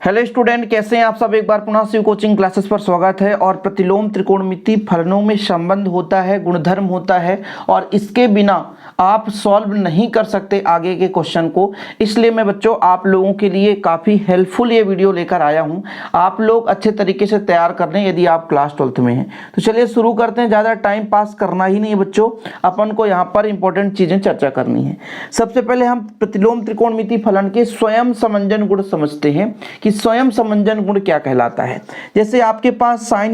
Hello student, कैसे हैं आप सब। एक बार पुनः शिव कोचिंग क्लासेस पर स्वागत है। और प्रतिलोम त्रिकोणमिति फलनों में संबंध होता है, गुणधर्म होता है और इसके बिना आप सॉल्व नहीं कर सकते आगे के क्वेश्चन को। इसलिए मैं बच्चों आप लोगों के लिए काफ़ी हेल्पफुल ये वीडियो लेकर आया हूँ। आप लोग अच्छे तरीके से तैयार कर लें यदि आप क्लास 12th में हैं। तो चलिए शुरू करते हैं। ज़्यादा टाइम पास करना ही नहीं है बच्चों, अपन को यहाँ पर इंपॉर्टेंट चीज़ें चर्चा करनी है। सबसे पहले हम प्रतिलोम त्रिकोणमिति फलन के स्वयं समंजन गुण समझते हैं कि स्वयं समंजन गुण क्या कहलाता है। जैसे आपके पास साइन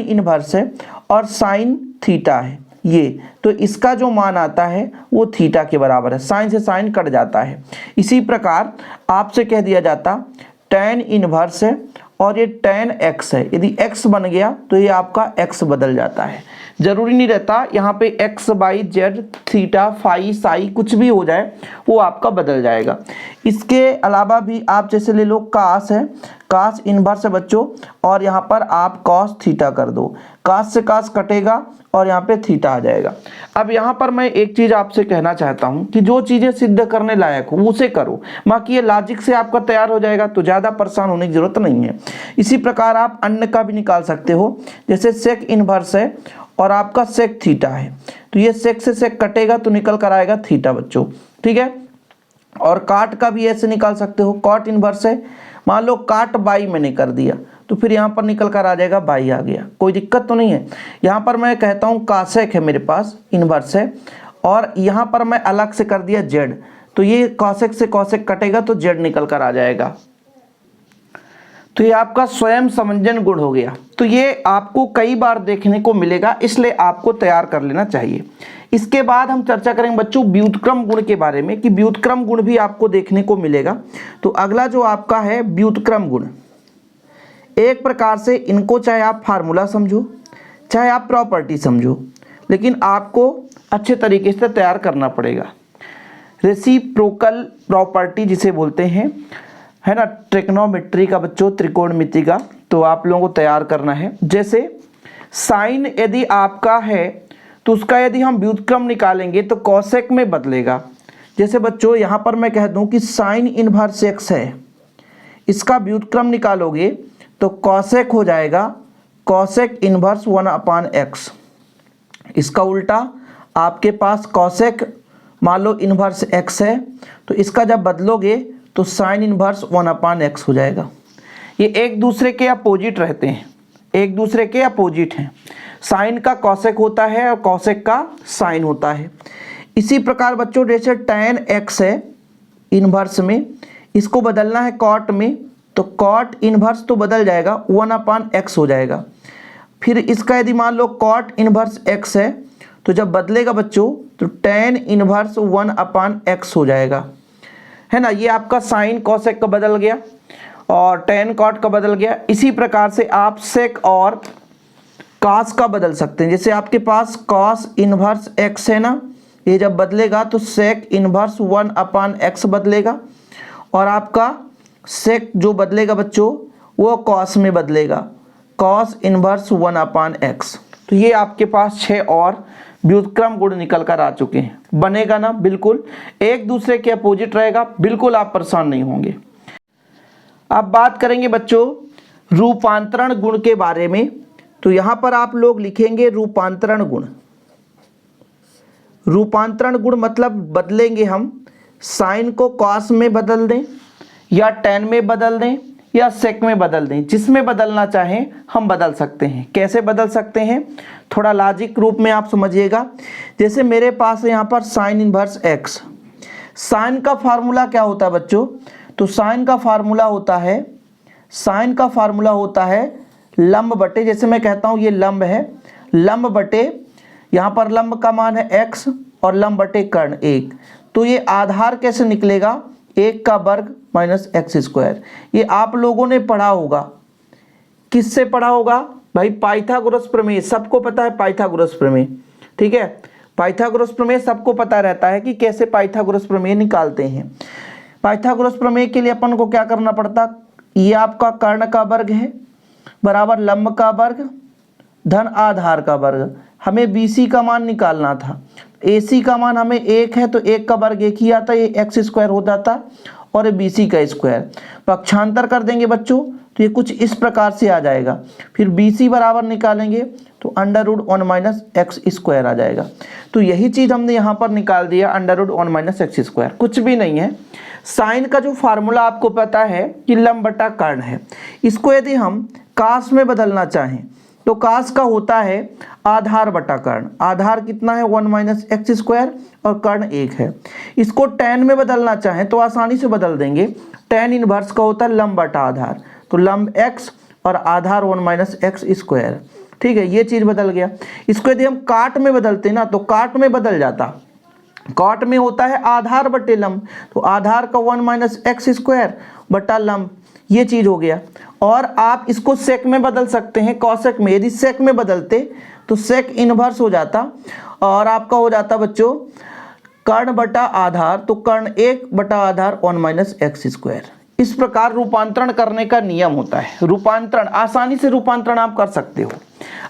इनवर्स है और साइन थीटा है ये, तो इसका जो मान आता है वो थीटा के बराबर है। साइन से साइन कट जाता है। इसी प्रकार आपसे कह दिया जाता tan इनवर्स है और ये tan x है। यदि x बन गया तो ये आपका x बदल जाता है। जरूरी नहीं रहता यहाँ पे x y z theta phi psi कुछ भी हो जाए, वो आपका बदल जाएगा। इसके अलावा भी आप जैसे ले लो कास है, कास इनवर्स है बच्चों, और यहाँ पर आप कॉस थीटा कर दो। कास से कास कटेगा और यहाँ पे थीटा आ जाएगा। अब यहाँ पर मैं एक चीज़ आपसे कहना चाहता हूँ कि जो चीज़ें सिद्ध करने लायक हो उसे करो, बाकी ये लॉजिक से आपका तैयार हो जाएगा तो ज़्यादा परेशान होने की जरूरत नहीं है। इसी प्रकार आप अन्य का भी निकाल सकते हो। जैसे सेक इनवर्स है और आपका सेक थीटा है, तो ये सेक से सेक कटेगा तो निकल कर आएगा थीटा बच्चों, ठीक है। और काट का भी ऐसे निकाल सकते हो। कॉट इनवर्स है, मान लो काट बाई मैंने कर दिया तो फिर यहाँ पर निकल कर आ जाएगा बाई आ गया, कोई दिक्कत तो नहीं है। यहाँ पर मैं कहता हूँ कासेक है मेरे पास इनवर्स है और यहाँ पर मैं अलग से कर दिया जेड, तो ये कॉसेक से कॉसेक कटेगा तो जेड निकल कर आ जाएगा। तो ये आपका स्वयं समंजन गुण हो गया। तो ये आपको कई बार देखने को मिलेगा, इसलिए आपको तैयार कर लेना चाहिए। इसके बाद हम चर्चा करेंगे बच्चों व्युत्क्रम गुण के बारे में कि व्युत्क्रम गुण भी आपको देखने को मिलेगा। तो अगला जो आपका है व्युत्क्रम गुण, एक प्रकार से इनको चाहे आप फार्मूला समझो चाहे आप प्रॉपर्टी समझो, लेकिन आपको अच्छे तरीके से तैयार करना पड़ेगा। रेसिप्रोकल प्रॉपर्टी जिसे बोलते हैं, है ना, ट्रिग्नोमेट्री का बच्चों, त्रिकोणमिति का, तो आप लोगों को तैयार करना है। जैसे साइन यदि आपका है तो उसका यदि हम व्युत्क्रम निकालेंगे तो कॉसेक में बदलेगा। जैसे बच्चों यहाँ पर मैं कह दूं कि साइन इनवर्स एक्स है, इसका व्युत्क्रम निकालोगे तो कॉसेक हो जाएगा कॉसेक इनवर्स 1/x। इसका उल्टा आपके पास कॉसेक मान लो इनवर्स x है, तो इसका जब बदलोगे तो साइन इनवर्स 1/x हो जाएगा। ये एक दूसरे के अपोजिट रहते हैं, एक दूसरे के अपोजिट हैं। साइन का कॉसेक होता है और कॉसेक का साइन होता है। इसी प्रकार बच्चों जैसे tan x है इनवर्स में, इसको बदलना है कॉट में, तो कॉट इनवर्स तो बदल जाएगा 1/x हो जाएगा। फिर इसका यदि मान लो कॉट इनवर्स x है तो जब बदलेगा बच्चों तो tan इनवर्स 1/x हो जाएगा, है ना। ये आपका साइन कॉसेक का बदल गया और tan कॉट का बदल गया। इसी प्रकार से आप सेक और कास का बदल सकते हैं। जैसे आपके पास कॉस इनवर्स x है ना, ये जब बदलेगा तो सेक इनवर्स 1/x बदलेगा और आपका सेक जो बदलेगा बच्चों वो कॉस में बदलेगा, कॉस इनवर्स 1/x। तो ये आपके पास 6 और व्युत्क्रम गुण निकल कर आ चुके हैं। बनेगा ना, बिल्कुल एक दूसरे के अपोजिट रहेगा, बिल्कुल आप परेशान नहीं होंगे। अब बात करेंगे बच्चों रूपांतरण गुण के बारे में। तो यहाँ पर आप लोग लिखेंगे रूपांतरण गुण। रूपांतरण गुण मतलब बदलेंगे हम, साइन को कॉस में बदल दें या tan में बदल दें या सेक में बदल दें, जिसमें बदलना चाहें हम बदल सकते हैं। कैसे बदल सकते हैं, थोड़ा लॉजिक रूप में आप समझिएगा। जैसे मेरे पास है यहाँ पर साइन इनवर्स x, साइन का फार्मूला क्या होता है बच्चों, तो साइन का फार्मूला होता है लंब बटे, जैसे मैं कहता हूँ ये लंब है, लंब बटे यहाँ पर लंब का मान है x और लंब बटे कर्ण 1, तो ये आधार कैसे निकलेगा 1 का वर्ग माइनस x²। ये आप लोगों ने पढ़ा होगा, किससे पढ़ा होगा भाई, पाइथागोरस प्रमेय। सबको पता है पाइथागोरस प्रमेय, ठीक है। पाइथागोरस प्रमेय सबको पता रहता है कि कैसे पाइथागोरस प्रमेय निकालते हैं। पाइथागोरस प्रमेय के लिए अपन को क्या करना पड़ता, ये आपका कर्ण का वर्ग है बराबर लंब का वर्ग धन आधार का वर्ग। हमें BC का मान निकालना था, AC का मान हमें 1 है तो 1 का वर्ग 1 ही आता है, ये x² हो जाता और BC का स्क्वायर। पक्षांतर कर देंगे बच्चों तो ये कुछ इस प्रकार से आ जाएगा। फिर BC बराबर निकालेंगे तो under root 1 minus x square आ जाएगा। तो यही चीज़ हमने यहाँ पर निकाल दिया, under root 1 minus x square, कुछ भी नहीं है। साइन का जो फार्मूला आपको पता है कि लंब बटा कर्ण है। इसको यदि हम कास में बदलना चाहें तो कास का होता है आधार बटा कर्ण। आधार कितना है 1 माइनस एक्स स्क्वायर और कर्ण 1 है। इसको tan में बदलना चाहें तो आसानी से बदल देंगे। tan इनवर्स का होता है लंब बटा आधार, तो लंब x और आधार 1 माइनस एक्स स्क्वायर। ठीक है, ये चीज़ बदल गया। इसको यदि हम काट में बदलते ना तो काट में बदल जाता। काट में होता है आधार बटे लंब, तो आधार का 1 माइनस एक्स स्क्वायर बटा लंब, ये चीज़ हो गया। और आप इसको सेक में बदल सकते हैं, कॉसेक में। यदि सेक में बदलते तो सेक इनवर्स हो जाता और आपका हो जाता बच्चों कर्ण बटा आधार, तो कर्ण 1 बटा आधार 1 माइनस एक्स स्क्वायर। इस प्रकार रूपांतरण करने का नियम होता है। रूपांतरण आसानी से रूपांतरण आप कर सकते हो,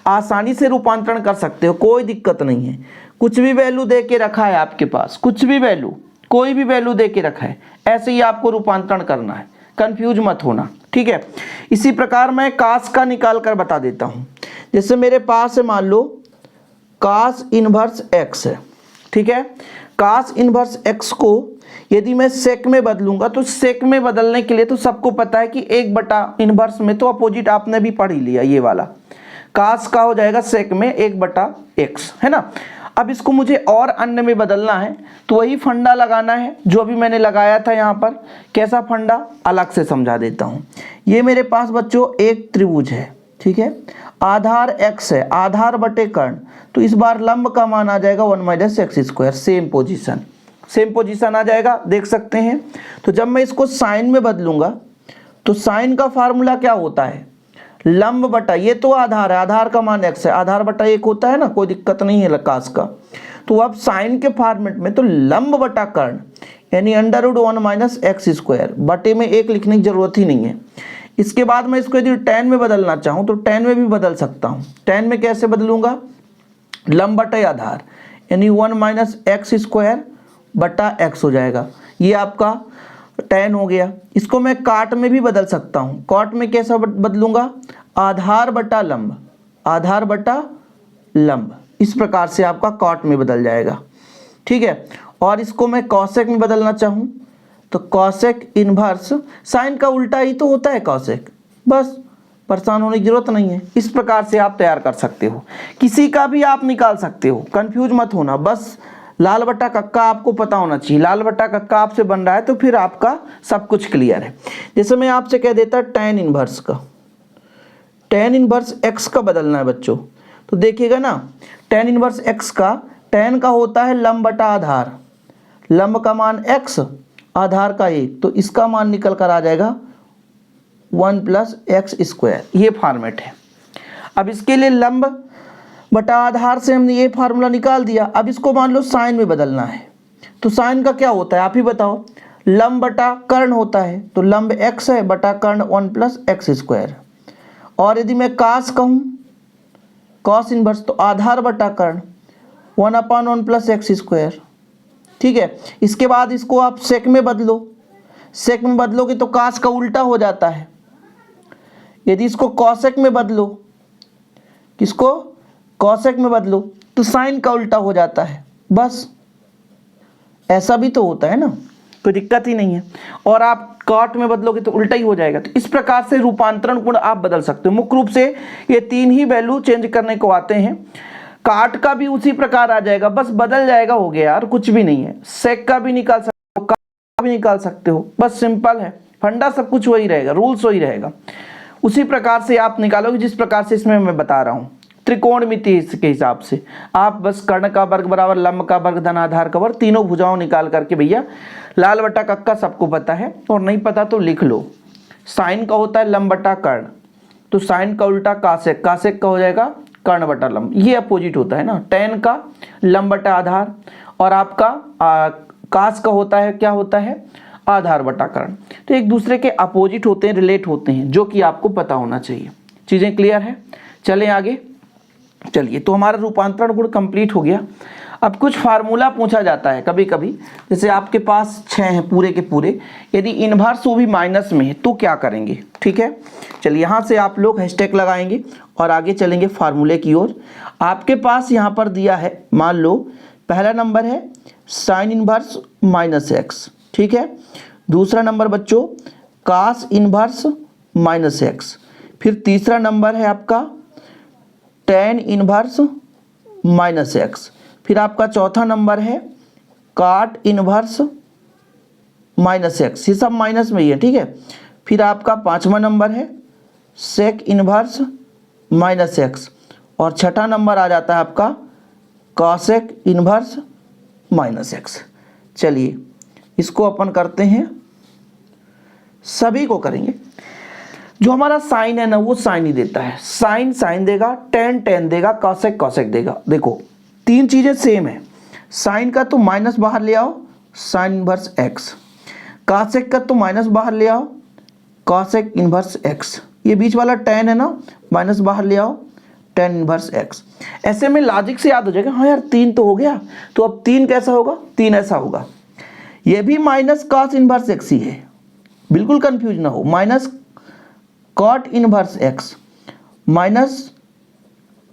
आसानी से रूपांतरण कर सकते हो, कोई दिक्कत नहीं है। कुछ भी वैल्यू दे के रखा है आपके पास, कुछ भी वैल्यू, कोई भी वैल्यू दे के रखा है, ऐसे ही आपको रूपांतरण करना है, कंफ्यूज मत होना। ठीक है, इसी प्रकार मैं कास का निकाल कर बता देता हूँ। जैसे मेरे पास है, मान लो कास इनवर्स एक्स है। ठीक है, कास इनवर्स एक्स को यदि मैं सेक में बदलूंगा तो सेक में बदलने के लिए तो सबको पता है कि 1 बटा इनवर्स में तो अपोजिट आपने भी पढ़ ही लिया, ये वाला कास का हो जाएगा सेक में 1 बटा एक्स, है ना। अब इसको मुझे और अन्य में बदलना है तो वही फंडा लगाना है जो अभी मैंने लगाया था यहाँ पर। कैसा फंडा, अलग से समझा देता हूँ। ये मेरे पास बच्चों एक त्रिभुज है, ठीक है, आधार x है, आधार बटे कर्ण, तो इस बार लंब का मान आ जाएगा 1 minus x square. Same position आ जाएगा, देख सकते हैं। तो जब मैं इसको साइन में बदलूंगा तो साइन का फार्मूला क्या होता है, लंब बटा, ये तो आधार है, आधार का मान x है, आधार बटा 1 होता है ना, कोई दिक्कत नहीं है कास का। तो अब साइन के फॉर्मेट में तो लंब बटा कर्ण यानी under root 1 minus x square, बटे में 1 लिखने की जरूरत ही नहीं है। इसके बाद मैं इसको यदि tan में बदलना चाहूँ तो tan में भी बदल सकता हूँ। tan में कैसे बदलूंगा, लंब बटे आधार यानी 1 माइनस एक्स स्क्वायर बटा x हो जाएगा, ये आपका tan हो गया। इसको मैं काट में भी बदल सकता हूँ। काट में कैसा बदलूंगा, आधार बटा लंब, आधार बटा लंब, इस प्रकार से आपका काट में बदल जाएगा। ठीक है, और इसको मैं कॉसेक में बदलना चाहूँ तो कॉसेक इनवर्स, साइन का उल्टा ही तो होता है कॉसेक, बस परेशान होने की जरूरत नहीं है। इस प्रकार से आप तैयार कर सकते हो, किसी का भी आप निकाल सकते हो, कंफ्यूज मत होना। बस लाल बट्टा कक्का आपको पता होना चाहिए, लाल बट्टा कक्का आपसे बन रहा है तो फिर आपका सब कुछ क्लियर है। जैसे मैं आपसे कह देता tan इनवर्स का, tan इनवर्स x का बदलना है बच्चों, तो देखिएगा ना, tan इनवर्स x का, tan का होता है लंब बटा आधार, लंब का मान x, आधार का 1, तो इसका मान निकल कर आ जाएगा 1 प्लस एक्स स्क्वायर, ये फॉर्मेट है। अब इसके लिए लंब बटा आधार से हमने ये फार्मूला निकाल दिया। अब इसको मान लो साइन में बदलना है, तो साइन का क्या होता है आप ही बताओ, लंब बटा कर्ण होता है, तो लंब x है बटा कर्ण 1 प्लस एक्स स्क्वायर। और यदि मैं कास कहूँ, कॉस इनवर्स, तो आधार बटा कर्ण 1/1 प्लस एक्स स्क्वायर। ठीक है, इसके बाद इसको आप सेक में बदलो, सेक में बदलोगे तो कास का उल्टा हो जाता है। यदि इसको कॉसेक में बदलो, किसको, कॉसेक में बदलो, तो साइन का उल्टा हो जाता है। बस ऐसा भी तो होता है ना, कोई दिक्कत ही नहीं है। और आप काट में बदलोगे तो उल्टा ही हो जाएगा। तो इस प्रकार से रूपांतरण गुण आप बदल सकते हो। मुख्य रूप से ये 3 ही वैल्यू चेंज करने को आते हैं। काट का भी उसी प्रकार आ जाएगा, बस बदल जाएगा, हो गया यार, कुछ भी नहीं है। सेक का भी निकाल सकते हो, काट का भी निकाल सकते हो, बस सिंपल है। फंडा सब कुछ वही रहेगा, रूल्स वही रहेगा, उसी प्रकार से आप निकालोगे जिस प्रकार से इसमें मैं बता रहा हूँ। त्रिकोणमिति के हिसाब से आप बस कर्ण का वर्ग बराबर लंब का वर्ग धन आधार का वर्ग, तीनों भुजाओं निकाल करके भैया लाल बटा कक्का सबको पता है, और नहीं पता तो लिख लो। साइन का होता है लंब बटा कर्ण, तो साइन का उल्टा कासेक, कासेक का हो जाएगा कर्ण बटा लंब, ये अपोजिट होता है ना। tan का लंब बटा आधार, और आपका कास का होता है, क्या होता है, आधार बटा कर्ण। तो एक दूसरे के अपोजिट होते हैं, रिलेट होते हैं, जो कि आपको पता होना चाहिए। चीज़ें क्लियर है, चलें आगे। चलिए, तो हमारा रूपांतरण गुण कंप्लीट हो गया। अब कुछ फार्मूला पूछा जाता है कभी कभी, जैसे आपके पास 6 हैं पूरे के पूरे, यदि इन्वर्स वो भी माइनस में है तो क्या करेंगे। ठीक है, चलिए यहाँ से आप लोग हैशटैग लगाएंगे और आगे चलेंगे फार्मूले की ओर। आपके पास यहाँ पर दिया है, मान लो पहला नंबर है साइन इन्वर्स माइनस एक्स, ठीक है। दूसरा नंबर बच्चों कास इन्वर्स माइनस एक्स, फिर तीसरा नंबर है आपका टेन इन्वर्स माइनस एक्स, फिर आपका चौथा नंबर है काट इन्वर्स माइनस एक्स, ये सब माइनस में ही है, ठीक है। फिर आपका पांचवा नंबर है सेक इन्वर्स माइनस एक्स, और छठा नंबर आ जाता है आपका कॉसेक इन्वर्स माइनस एक्स। चलिए इसको अपन करते हैं, सभी को करेंगे। जो हमारा साइन है ना वो साइन ही देता है, साइन साइन देगा, टेन टेन देगा, कॉसेक कॉसेक देगा। देखो तीन चीजें सेम है, साइन का तो माइनस बाहर ले आओ साइन इनवर्स एक्स, कॉसेक का तो माइनस बाहर ले आओ कॉसेक इनवर्स एक्स, ये बीच वाला टेन है ना माइनस बाहर ले आओ टेन इनवर्स एक्स। ऐसे में लॉजिक से याद हो जाएगा, हाँ यार तीन तो हो गया, तो अब तीन कैसा होगा, तीन ऐसा होगा। ये भी माइनस कॉस इनवर्स एक्स ही है, बिल्कुल कंफ्यूज ना हो, minus cot inverse x minus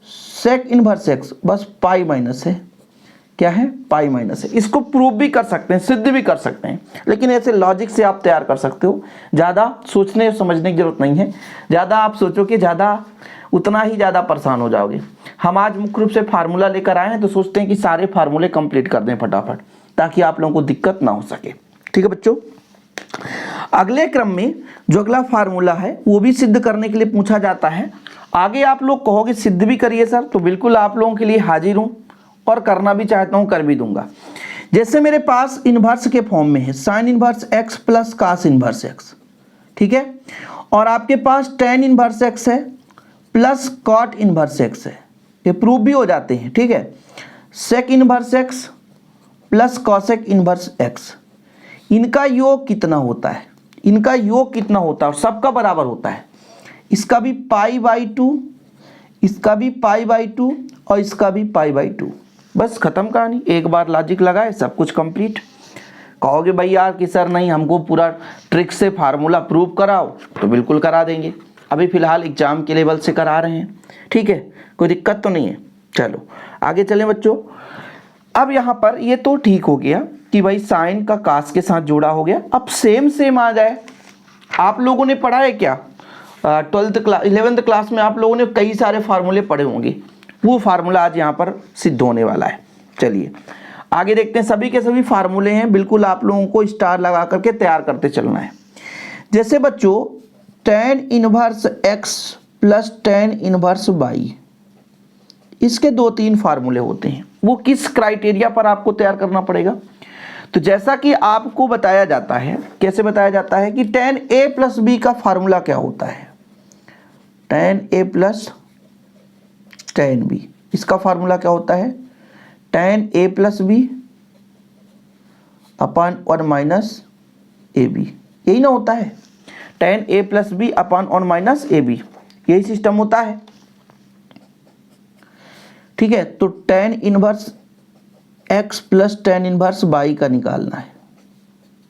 sec inverse x, बस पाई माइनस है, क्या है पाई माइनस है। इसको प्रूव भी कर सकते हैं, सिद्ध भी कर सकते हैं, लेकिन ऐसे लॉजिक से आप तैयार कर सकते हो, ज़्यादा सोचने और समझने की जरूरत नहीं है। ज़्यादा आप सोचोगे ज़्यादा उतना ही ज़्यादा परेशान हो जाओगे। हम आज मुख्य रूप से फार्मूला लेकर आए हैं तो सोचते हैं कि सारे फार्मूले कंप्लीट कर दें फटाफट, ताकि आप लोगों को दिक्कत ना हो सके। ठीक है बच्चों, अगले क्रम में जो अगला फार्मूला है वो भी सिद्ध करने के लिए पूछा जाता है। आगे आप लोग कहोगे सिद्ध भी करिए सर, तो बिल्कुल आप लोगों के लिए हाजिर हूँ और करना भी चाहता हूँ, कर भी दूंगा। जैसे मेरे पास इन्वर्स के फॉर्म में है sine inverse x plus cos inverse x, ठीक है, और आपके पास टेन इन्वर्स एक्स है प्लस कॉट इन्वर्स एक्स है, ये प्रूव भी हो जाते हैं, ठीक है। Sec inverse x plus cosec inverse x, इनका योग कितना होता है, इनका योग कितना होता है और सबका बराबर होता है। इसका भी पाई बाई टू, इसका भी पाई बाई टू और इसका भी पाई बाई टू, बस खत्म कहानी। एक बार लॉजिक लगाए सब कुछ कंप्लीट। कहोगे भाई यार कि सर नहीं हमको पूरा ट्रिक से फार्मूला प्रूव कराओ, तो बिल्कुल करा देंगे, अभी फिलहाल एग्जाम के लेवल से करा रहे हैं, ठीक है, कोई दिक्कत तो नहीं है। चलो आगे चलें बच्चों। अब यहाँ पर ये तो ठीक हो गया कि भाई साइन का कास के साथ जोड़ा हो गया। अब सेम आ जाए, आप लोगों ने पढ़ा है क्या 11th क्लास में, आप लोगों ने कई सारे फार्मूले पढ़े होंगे, वो फार्मूला आज यहाँ पर सिद्ध होने वाला है। चलिए आगे देखते हैं, सभी के सभी फार्मूले हैं, बिल्कुल आप लोगों को स्टार लगा करके तैयार करते चलना है। जैसे बच्चों tan inverse x plus tan inverse y, इसके दो तीन फार्मूले होते हैं, वो किस क्राइटेरिया पर आपको तैयार करना पड़ेगा। तो जैसा कि आपको बताया जाता है, कैसे बताया जाता है कि टेन ए प्लस बी का फार्मूला क्या होता है, tan A plus tan B, इसका फार्मूला क्या होता है, tan A plus B upon और माइनस ए बी, यही ना होता है, tan A plus B upon और माइनस ए बी, यही सिस्टम होता है, ठीक है। तो tan inverse x plus tan inverse y का निकालना है।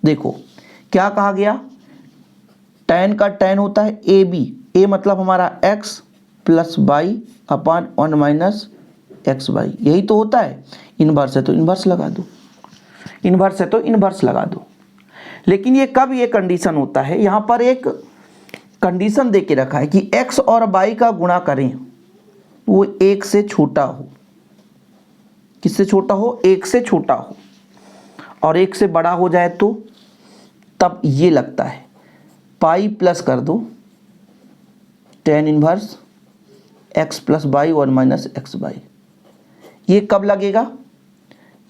देखो क्या कहा गया, टेन का टेन होता है ए बी, ए मतलब हमारा x plus y upon one minus x y, यही तो होता है। इनवर्स है तो इनवर्स लगा दो, इनवर्स है तो इनवर्स लगा दो। लेकिन ये कब ये कंडीशन होता है, यहाँ पर एक कंडीशन दे के रखा है कि एक्स और वाई का गुणा करें वो एक से छोटा हो, किससे छोटा हो, एक से छोटा हो, और एक से बड़ा हो जाए तो तब ये लगता है पाई प्लस कर दो tan inverse x plus y one minus x y. ये कब लगेगा,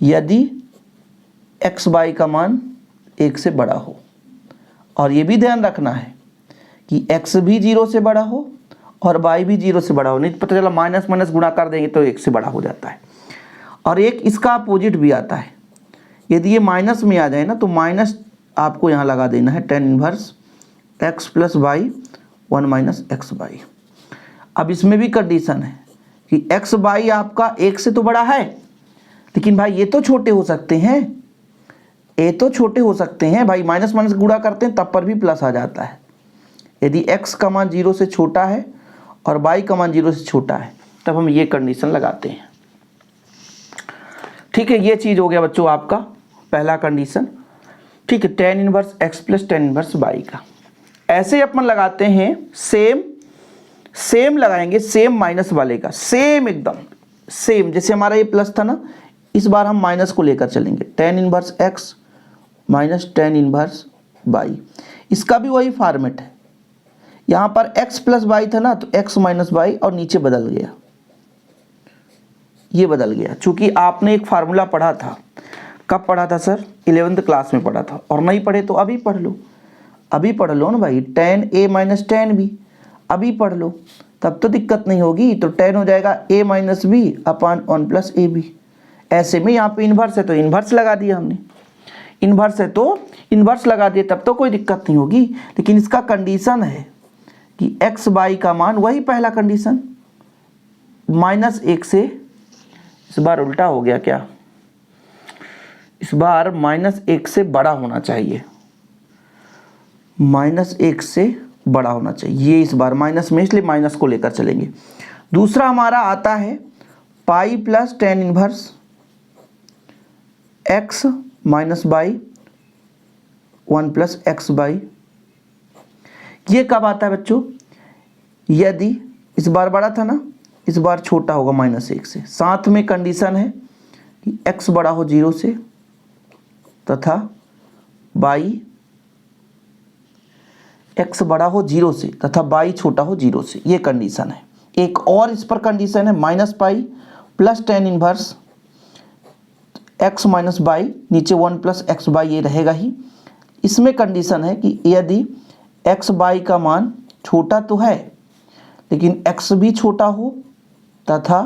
यदि एक्स वाई का मान एक से बड़ा हो, और ये भी ध्यान रखना है कि एक्स भी जीरो से बड़ा हो और वाई भी जीरो से बड़ा हो, नहीं तो पता चला माइनस माइनस गुणा कर देंगे तो एक से बड़ा हो जाता है। और एक इसका अपोजिट भी आता है, यदि ये माइनस में आ जाए ना तो माइनस आपको यहाँ लगा देना है tan inverse x plus y one minus x y. अब इसमें भी कंडीशन है कि एक्स वाई आपका एक से तो बड़ा है, लेकिन भाई ये तो छोटे हो सकते हैं, ये तो छोटे हो सकते हैं भाई, माइनस माइनस गुणा करते हैं तब पर भी प्लस आ जाता है। यदि x का मान 0 से छोटा है और y का मान 0 से छोटा है तब हम ये कंडीशन लगाते हैं। ठीक है, ये चीज़ हो गया बच्चों आपका पहला कंडीशन। ठीक है, tan inverse x plus tan inverse y का। ऐसे अपन लगाते हैं सेम लगाएंगे, सेम माइनस वाले का, सेम एकदम सेम, जैसे हमारा ये प्लस था ना, इस बार हम माइनस को लेकर चलेंगे, tan inverse x minus tan inverse y। इसका भी वही फॉर्मेट है, यहाँ पर x प्लस वाई था ना, तो x माइनस वाई और नीचे बदल गया, ये बदल गया। चूंकि आपने एक फार्मूला पढ़ा था, कब पढ़ा था सर? 11th क्लास में पढ़ा था, और नहीं पढ़े तो अभी पढ़ लो, अभी पढ़ लो ना भाई, tan a minus tan b, अभी पढ़ लो, तब तो दिक्कत नहीं होगी। तो tan हो जाएगा a minus B upon 1 plus A B. ऐसे में यहाँ पे इन्वर्स है तो इन्वर्स लगा दिया हमने, इन्वर्स है तो इन्वर्स लगा दिया, तब तो कोई दिक्कत नहीं होगी। लेकिन इसका कंडीशन है कि एक्स वाई का मान, वही पहला कंडीशन, -1 से, इस बार उल्टा हो गया क्या, इस बार -1 से बड़ा होना चाहिए, -1 से बड़ा होना चाहिए। ये इस बार माइनस में, इसलिए माइनस को लेकर चलेंगे। दूसरा हमारा आता है pi plus tan inverse x minus by 1 plus x by. ये कब आता है बच्चों? यदि इस बार बड़ा था ना, इस बार छोटा होगा -1 से। साथ में कंडीशन है कि x बड़ा हो 0 से तथा बाई, x बड़ा हो 0 से तथा बाई छोटा हो 0 से, ये कंडीशन है। एक और इस पर कंडीशन है -pi plus tan inverse x minus by, नीचे 1 प्लस एक्स बाई, ये रहेगा ही। इसमें कंडीशन है कि यदि x बाई का मान छोटा तो है लेकिन x भी छोटा हो तथा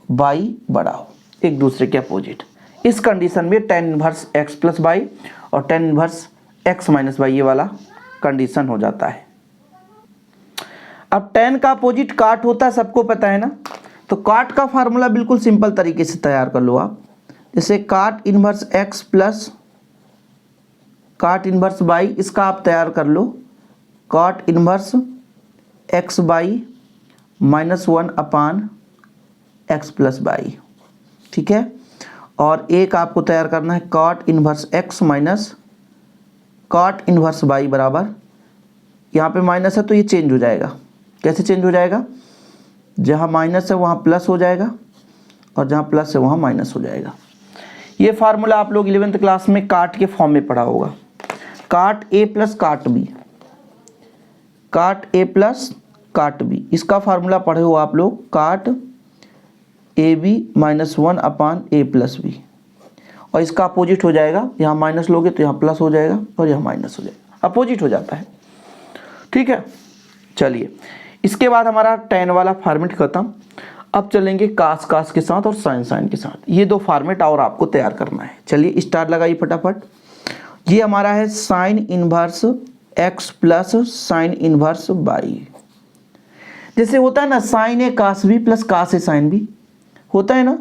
y बड़ा हो, एक दूसरे के अपोजिट, इस कंडीशन में tan inverse x plus by और tan inverse x minus by, ये वाला कंडीशन हो जाता है। अब tan का अपोजिट काट होता है, सबको पता है ना, तो काट का फार्मूला बिल्कुल सिंपल तरीके से तैयार कर लो आप। जैसे काट इनवर्स x प्लस काट इनवर्स बाई, इसका आप तैयार कर लो, काट inverse x by -1 upon x plus by. ठीक है, और एक आपको तैयार करना है काट इनवर्स x माइनस काट इनवर्स बाई बराबर, यहाँ पे माइनस है तो ये चेंज हो जाएगा। कैसे चेंज हो जाएगा? जहाँ माइनस है वहाँ प्लस हो जाएगा और जहाँ प्लस है वहाँ माइनस हो जाएगा। ये फार्मूला आप लोग 11th क्लास में काट के फॉर्म में पढ़ा होगा, cot a plus cot b, cot a plus cot b, इसका फार्मूला पढ़े हो आप लोग, cot A B -1 upon a plus B, और इसका अपोजिट हो जाएगा, यहाँ माइनस लोगे तो यहाँ प्लस हो जाएगा और यहाँ माइनस हो जाएगा, अपोजिट हो जाता है। ठीक है, चलिए इसके बाद हमारा tan वाला फॉर्मेट खत्म। अब चलेंगे कास के साथ और साइन के साथ, ये 2 फॉर्मेट और आपको तैयार करना है। चलिए स्टार लगाइए फटाफट। ये हमारा है sine inverse x plus sine inverse by. जैसे होता है ना साइन ए कास बी प्लस कास ए साइन बी, होता है ना,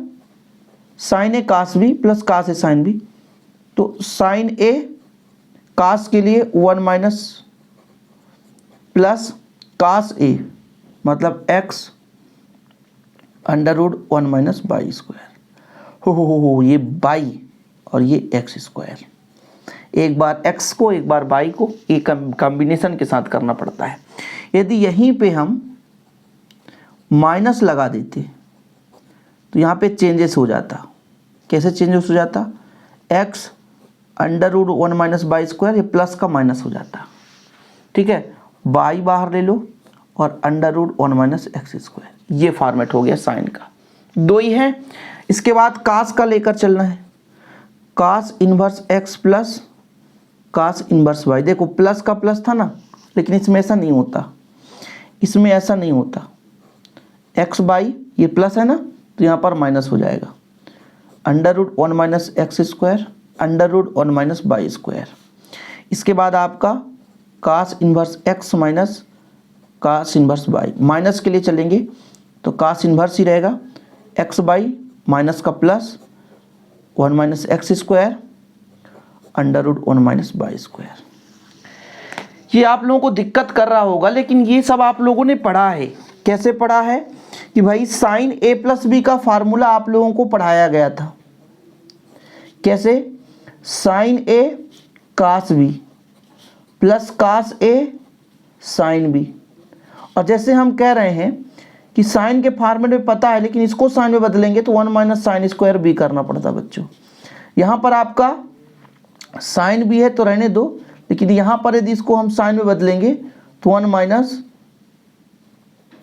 साइन ए कास बी प्लस कास ए साइन बी। तो साइन ए कास के लिए 1 माइनस प्लस कास ए मतलब x √1 माइनस बाई स्क्वायर। हो ये बाई और ये एक्स स्क्वायर, एक बार x को एक बार y को एक कॉम्बिनेशन के साथ करना पड़ता है। यदि यहीं पे हम माइनस लगा देते तो यहाँ पे चेंजेस हो जाता। कैसे चेंजेस हो जाता? x √1 माइनस बाई स्क्वायर, ये प्लस का माइनस हो जाता। ठीक है, y बाहर ले लो और √1 माइनस एक्स स्क्वायर, ये फॉर्मेट हो गया साइन का। 2 ही है। इसके बाद कास का लेकर चलना है, cos inverse x plus cos inverse y। देखो प्लस का प्लस था ना, लेकिन इसमें ऐसा नहीं होता, इसमें ऐसा नहीं होता। x बाई ये प्लस है ना, तो यहाँ पर माइनस हो जाएगा, √1 minus x square √1 minus y square. इसके बाद आपका cos inverse x minus cos inverse y, minus के लिए चलेंगे तो कास इनवर्स ही रहेगा, x बाई माइनस का plus 1 minus x square under root 1 minus y square. ये आप लोगों को दिक्कत कर रहा होगा, लेकिन ये सब आप लोगों ने पढ़ा है। कैसे पढ़ा है कि भाई साइन ए प्लस बी का फार्मूला आप लोगों को पढ़ाया गया था। कैसे? साइन ए कास बी प्लस कास ए साइन बी। और जैसे हम कह रहे हैं कि साइन के फॉर्मेट में पता है, लेकिन इसको साइन में बदलेंगे तो 1 माइनस साइन स्क्वायर बी करना पड़ता बच्चों। यहाँ पर आपका साइन बी है तो रहने दो, लेकिन यहाँ पर यदि इसको हम साइन में बदलेंगे तो 1 माइनस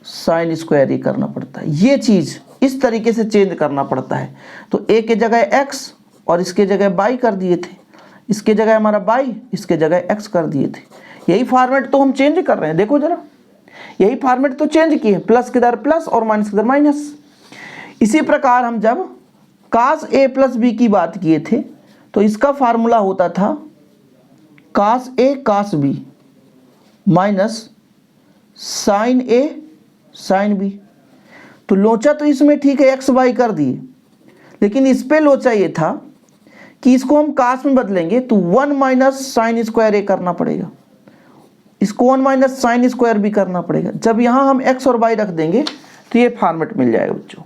साइन स्क्वायर ही करना पड़ता है। ये चीज़ इस तरीके से चेंज करना पड़ता है। तो ए के जगह एक्स और इसके जगह बाई कर दिए थे, इसके जगह हमारा बाई, इसके जगह एक्स कर दिए थे। यही फॉर्मेट तो हम चेंज कर रहे हैं, देखो जरा, यही फॉर्मेट तो चेंज किए, प्लस के दर प्लस और माइनस के दर माइनस। इसी प्रकार हम जब कास ए प्लस बी की बात किए थे तो इसका फार्मूला होता था कास ए कास बी माइनस साइन ए साइन बी। तो लोचा तो इसमें ठीक है, एक्स बाई कर दिए, लेकिन इस पे लोचा ये था कि इसको हम कास में बदलेंगे तो 1 माइनस साइन स्क्वायर ए करना पड़ेगा, इसको 1 माइनस साइन स्क्वायर भी करना पड़ेगा। जब यहाँ हम एक्स और वाई रख देंगे तो ये फॉर्मेट मिल जाएगा बच्चों।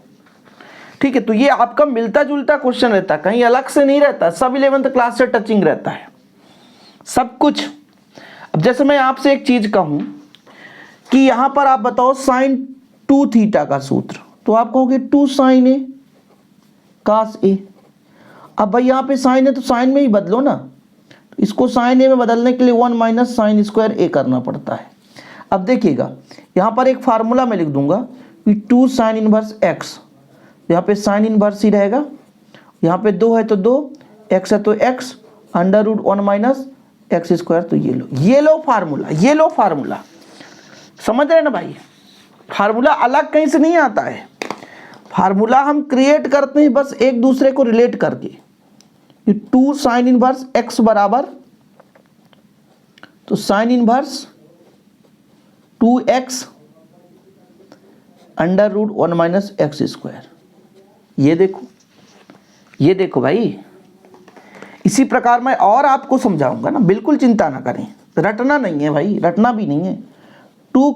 ठीक है, तो ये आपका मिलता जुलता क्वेश्चन रहता है, कहीं अलग से नहीं रहता, सब 11th क्लास से टचिंग रहता है सब कुछ। अब जैसे मैं आपसे एक चीज कहूं कि यहां पर आप बताओ साइन 2 थीटा का सूत्र, तो आप कहोगे 2 साइन ए कास ए। अब भाई यहाँ पे साइन है तो साइन में ही बदलो ना, इसको साइन ए में बदलने के लिए 1 माइनस साइन स्क्वायर ए करना पड़ता है। अब देखिएगा यहाँ पर एक फार्मूला मैं लिख दूंगा कि 2 साइन इनवर्स एक्स, यहाँ पे साइन इनवर्स ही रहेगा, यहाँ पे 2 है तो 2, एक्स है तो x, under root 1 minus x square. तो ये लो फार्मूला, ये लो फार्मूला, समझ रहे ना भाई। फार्मूला अलग कहीं से नहीं आता है, फार्मूला हम क्रिएट करते हैं बस एक दूसरे को रिलेट करके। 2 साइन इनवर्स एक्स बराबर, तो sine inverse 2x under root 1 minus x square. ये देखो, ये देखो भाई, इसी प्रकार मैं और आपको समझाऊंगा ना, बिल्कुल चिंता ना करें, रटना नहीं है भाई, रटना भी नहीं है। 2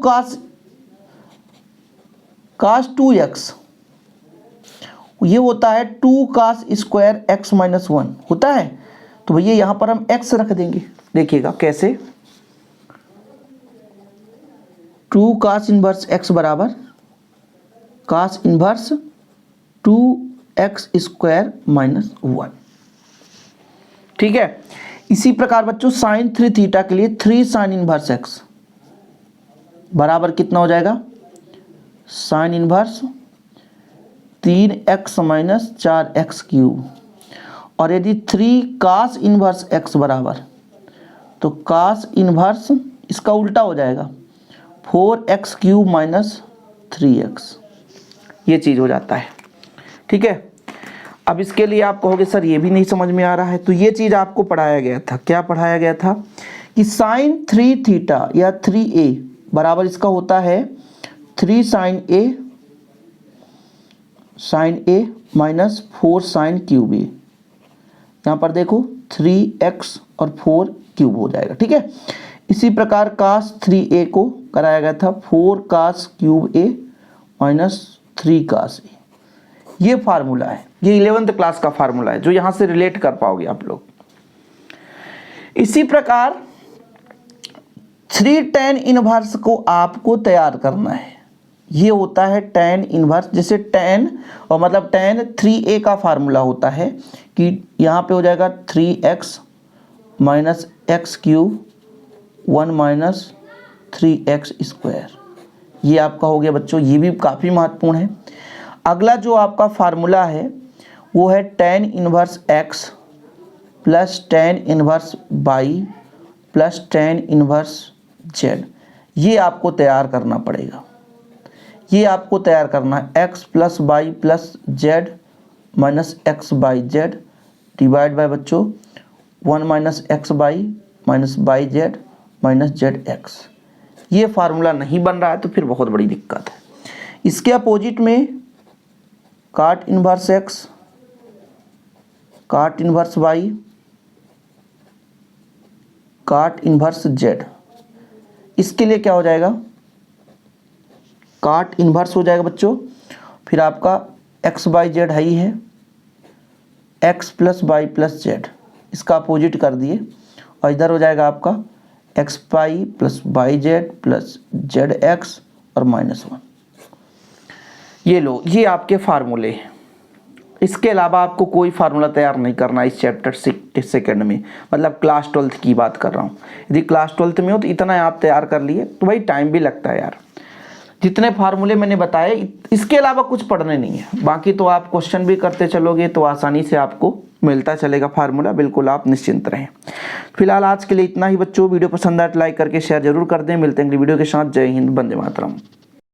कास 2x ये होता है 2 कास स्क्वायर x माइनस 1 होता है, तो भैया यहां पर हम x रख देंगे। देखिएगा कैसे, 2 कास इनवर्स x बराबर कास इनवर्स 2x स्क्वायर माइनस 1। ठीक है, इसी प्रकार बच्चों साइन 3 थीटा के लिए 3 साइन इनवर्स x बराबर कितना हो जाएगा, sine inverse 3x minus 4x cube. और यदि 3 कास इनवर्स x बराबर, तो कास इनवर्स इसका उल्टा हो जाएगा 4x क्यूब माइनस 3x, ये चीज़ हो जाता है। ठीक है, अब इसके लिए आप कहोगे सर ये भी नहीं समझ में आ रहा है, तो ये चीज़ आपको पढ़ाया गया था। क्या पढ़ाया गया था कि साइन 3 थीटा या 3a बराबर इसका होता है 3 साइन ए माइनस 4 साइन क्यूब ए। यहाँ पर देखो 3x और 4 क्यूब हो जाएगा। ठीक है, इसी प्रकार कास 3a को कराया गया था 4 कास क्यूब ए माइनस 3 कास ए। ये फार्मूला है, ये 11th क्लास का फार्मूला है जो यहाँ से रिलेट कर पाओगे आप लोग। इसी प्रकार 3 tan इनवर्स को आपको तैयार करना है। ये होता है tan इनवर्स, जैसे tan और मतलब tan 3a का फार्मूला होता है कि यहाँ पे हो जाएगा 3x minus x cube 1 minus 3x square. ये आपका हो गया बच्चों, ये भी काफ़ी महत्वपूर्ण है। अगला जो आपका फार्मूला है वो है tan inverse x plus tan inverse y plus tan inverse z। ये आपको तैयार करना पड़ेगा, ये आपको तैयार करना है x plus y plus z minus x y z divide by बच्चों 1 minus x y minus y z minus z x. ये फार्मूला नहीं बन रहा है तो फिर बहुत बड़ी दिक्कत है। इसके अपोजिट में काट इनवर्स एक्स काट इन्वर्स वाई काट इन्वर्स जेड, इसके लिए क्या हो जाएगा, काट इन्वर्स हो जाएगा बच्चों। फिर आपका एक्स बाई जेड है ही है, x plus y plus z, इसका अपोजिट कर दिए और इधर हो जाएगा आपका x y plus y z plus z x और -1। ये लो, ये आपके फार्मूले हैं। इसके अलावा आपको कोई फार्मूला तैयार नहीं करना इस चैप्टर सेकंड में, मतलब क्लास 12th की बात कर रहा हूँ। यदि क्लास 12th में हो तो इतना आप तैयार कर लिए तो भाई टाइम भी लगता है यार। जितने फार्मूले मैंने बताए इसके अलावा कुछ पढ़ने नहीं है, बाकी तो आप क्वेश्चन भी करते चलोगे तो आसानी से आपको मिलता चलेगा फार्मूला, बिल्कुल आप निश्चिंत रहें। फिलहाल आज के लिए इतना ही बच्चों, वीडियो पसंद आए तो लाइक करके शेयर जरूर कर दें। मिलते हैं अगली वीडियो के साथ। जय हिंद, वंदे मातरम।